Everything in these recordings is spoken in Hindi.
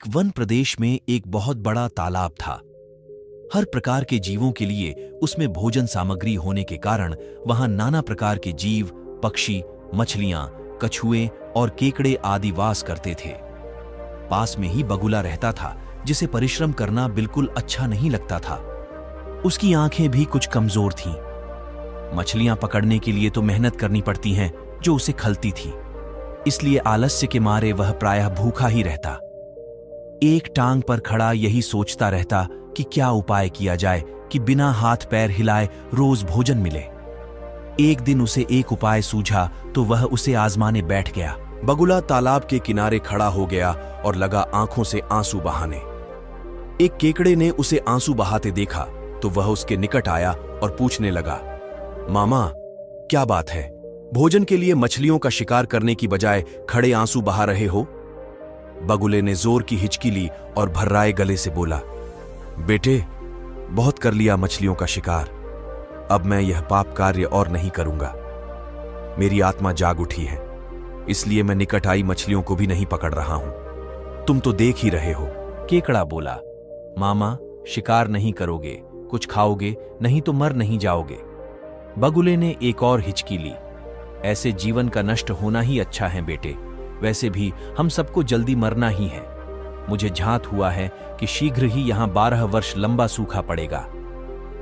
वन प्रदेश में एक बहुत बड़ा तालाब था। हर प्रकार के जीवों के लिए उसमें भोजन सामग्री होने के कारण वहां नाना प्रकार के जीव, पक्षी, मछलियां, कछुए और केकड़े आदि वास करते थे। पास में ही बगुला रहता था, जिसे परिश्रम करना बिल्कुल अच्छा नहीं लगता था। उसकी आंखें भी कुछ कमजोर थीं। मछलियां पकड़ने के लिए तो मेहनत करनी पड़ती हैं, जो उसे खलती थी। इसलिए आलस्य के मारे वह प्रायः भूखा ही रहता। एक टांग पर खड़ा यही सोचता रहता कि क्या उपाय किया जाए कि बिना हाथ पैर हिलाए रोज भोजन मिले। एक दिन उसे एक उपाय सूझा तो वह उसे आजमाने बैठ गया। बगुला तालाब के किनारे खड़ा हो गया और लगा आंखों से आंसू बहाने। एक केकड़े ने उसे आंसू बहाते देखा तो वह उसके निकट आया और पूछने लगा, मामा, क्या बात है? भोजन के लिए मछलियों का शिकार करने की बजाय खड़े आंसू बहा रहे हो? बगुले ने जोर की हिचकी ली और भर्राए गले से बोला, बेटे, बहुत कर लिया मछलियों का शिकार। अब मैं यह पाप कार्य और नहीं करूंगा। मेरी आत्मा जाग उठी है, इसलिए मैं निकट आई मछलियों को भी नहीं पकड़ रहा हूं। तुम तो देख ही रहे हो। केकड़ा बोला, मामा, शिकार नहीं करोगे, कुछ खाओगे नहीं तो मर नहीं जाओगे। बगुले ने एक और हिचकी ली। ऐसे जीवन का नष्ट होना ही अच्छा है बेटे, वैसे भी हम सबको जल्दी मरना ही है। मुझे झांत हुआ है कि शीघ्र ही यहां 12 वर्ष लंबा सूखा पड़ेगा।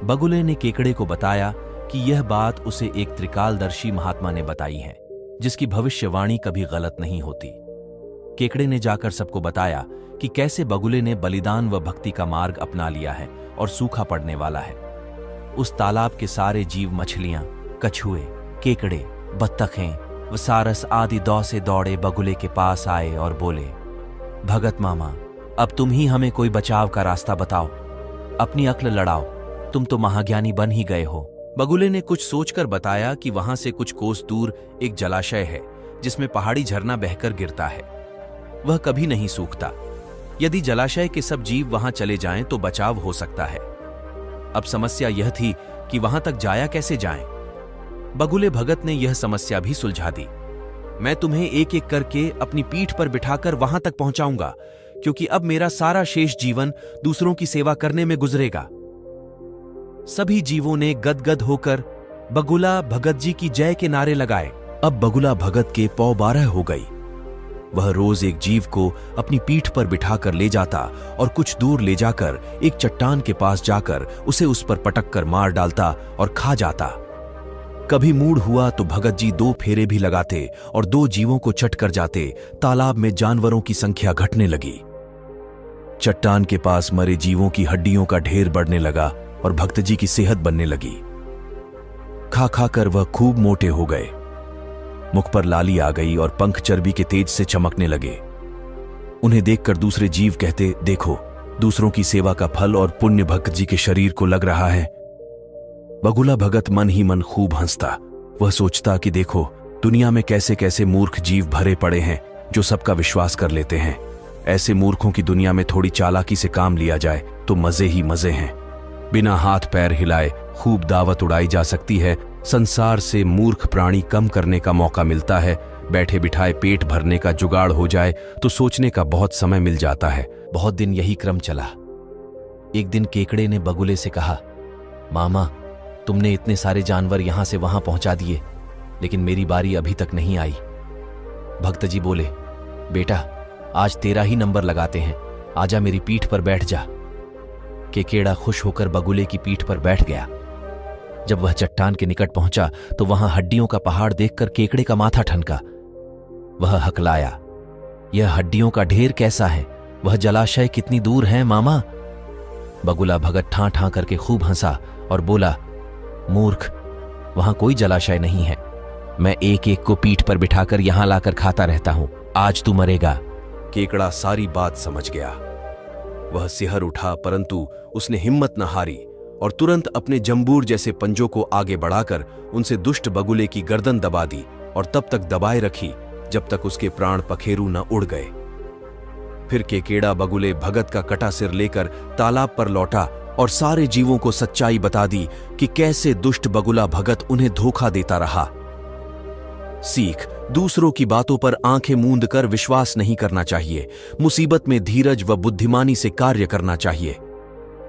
बगुले ने केकड़े को बताया कि यह बात उसे एक त्रिकालदर्शी महात्मा ने बताई है, जिसकी भविष्यवाणी कभी गलत नहीं होती। केकड़े ने जाकर सबको बताया कि कैसे बगुले ने बलिदान व भक्ति का मार्ग अपना लिया है और सूखा पड़ने वाला है। उस तालाब के सारे जीव, मछलियां, कछुए, केकड़े, बत्तखें व सारस आदि दौ से दौड़े बगुले के पास आए और बोले, भगत मामा, अब तुम ही हमें कोई बचाव का रास्ता बताओ, अपनी अक्ल लड़ाओ, तुम तो महाज्ञानी बन ही गए हो। बगुले ने कुछ सोचकर बताया कि वहां से कुछ कोस दूर एक जलाशय है, जिसमें पहाड़ी झरना बहकर गिरता है। वह कभी नहीं सूखता। यदि जलाशय के सब जीव वहां चले जाएं तो बचाव हो सकता है। अब समस्या यह थी कि वहां तक जाया कैसे जाएं। बगुले भगत ने यह समस्या भी सुलझा दी। मैं तुम्हें एक एक करके अपनी पीठ पर बिठाकर वहां तक पहुंचाऊंगा, क्योंकि अब मेरा सारा शेष जीवन दूसरों की सेवा करने में गुजरेगा। सभी जीवों ने गदगद होकर बगुला भगत जी की जय के नारे लगाए। अब बगुला भगत के पौ 12 हो गई। वह रोज एक जीव को अपनी पीठ पर बिठाकर ले जाता और कुछ दूर ले जाकर एक चट्टान के पास जाकर उसे उस पर पटक कर मार डालता और खा जाता। कभी मूड हुआ तो भगत जी 2 फेरे भी लगाते और 2 जीवों को चट कर जाते। तालाब में जानवरों की संख्या घटने लगी। चट्टान के पास मरे जीवों की हड्डियों का ढेर बढ़ने लगा और भक्त जी की सेहत बनने लगी। खा खा कर वह खूब मोटे हो गए। मुख पर लाली आ गई और पंख चर्बी के तेज से चमकने लगे। उन्हें देखकर दूसरे जीव कहते, देखो, दूसरों की सेवा का फल और पुण्य भक्त जी के शरीर को लग रहा है। बगुला भगत मन ही मन खूब हंसता। वह सोचता कि देखो, दुनिया में कैसे कैसे मूर्ख जीव भरे पड़े हैं जो सबका विश्वास कर लेते हैं। ऐसे मूर्खों की दुनिया में थोड़ी चालाकी से काम लिया जाए तो मजे ही मजे हैं। बिना हाथ पैर हिलाए खूब दावत उड़ाई जा सकती है। संसार से मूर्ख प्राणी कम करने का मौका मिलता है। बैठे बिठाए पेट भरने का जुगाड़ हो जाए तो सोचने का बहुत समय मिल जाता है। बहुत दिन यही क्रम चला। एक दिन केकड़े ने बगुले से कहा, मामा, तुमने इतने सारे जानवर यहां से वहां पहुंचा दिए, लेकिन मेरी बारी अभी तक नहीं आई। भक्त जी बोले, बेटा, आज तेरा ही नंबर लगाते हैं, आजा मेरी पीठ पर बैठ जा। केकड़ा खुश होकर बगुले की पीठ पर बैठ गया। जब वह चट्टान के निकट पहुंचा तो वहां हड्डियों का पहाड़ देखकर केकड़े का माथा ठनका। वह हकलाया, यह हड्डियों का ढेर कैसा है? वह जलाशय कितनी दूर है मामा? बगुला भगत ठां ठां करके खूब हंसा और बोला, मूर्ख, वहां कोई जलाशय नहीं है। मैं एक एक को पीठ पर बिठाकर यहां लाकर खाता रहता हूं। आज तू मरेगा। केकड़ा सारी बात समझ गया। वह सिहर उठा, परंतु उसने हिम्मत न हारी और तुरंत अपने जंबूर जैसे पंजों को आगे बढ़ाकर उनसे दुष्ट बगुले की गर्दन दबा दी और तब तक दबाए रखी जब तक उसके प्राण पखेरु न उड़ गए। फिर केकड़ा बगुले भगत का कटा सिर लेकर तालाब पर लौटा और सारे जीवों को सच्चाई बता दी कि कैसे दुष्ट बगुला भगत उन्हें धोखा देता रहा। सीख, दूसरों की बातों पर आंखें मूंद कर विश्वास नहीं करना चाहिए। मुसीबत में धीरज व बुद्धिमानी से कार्य करना चाहिए।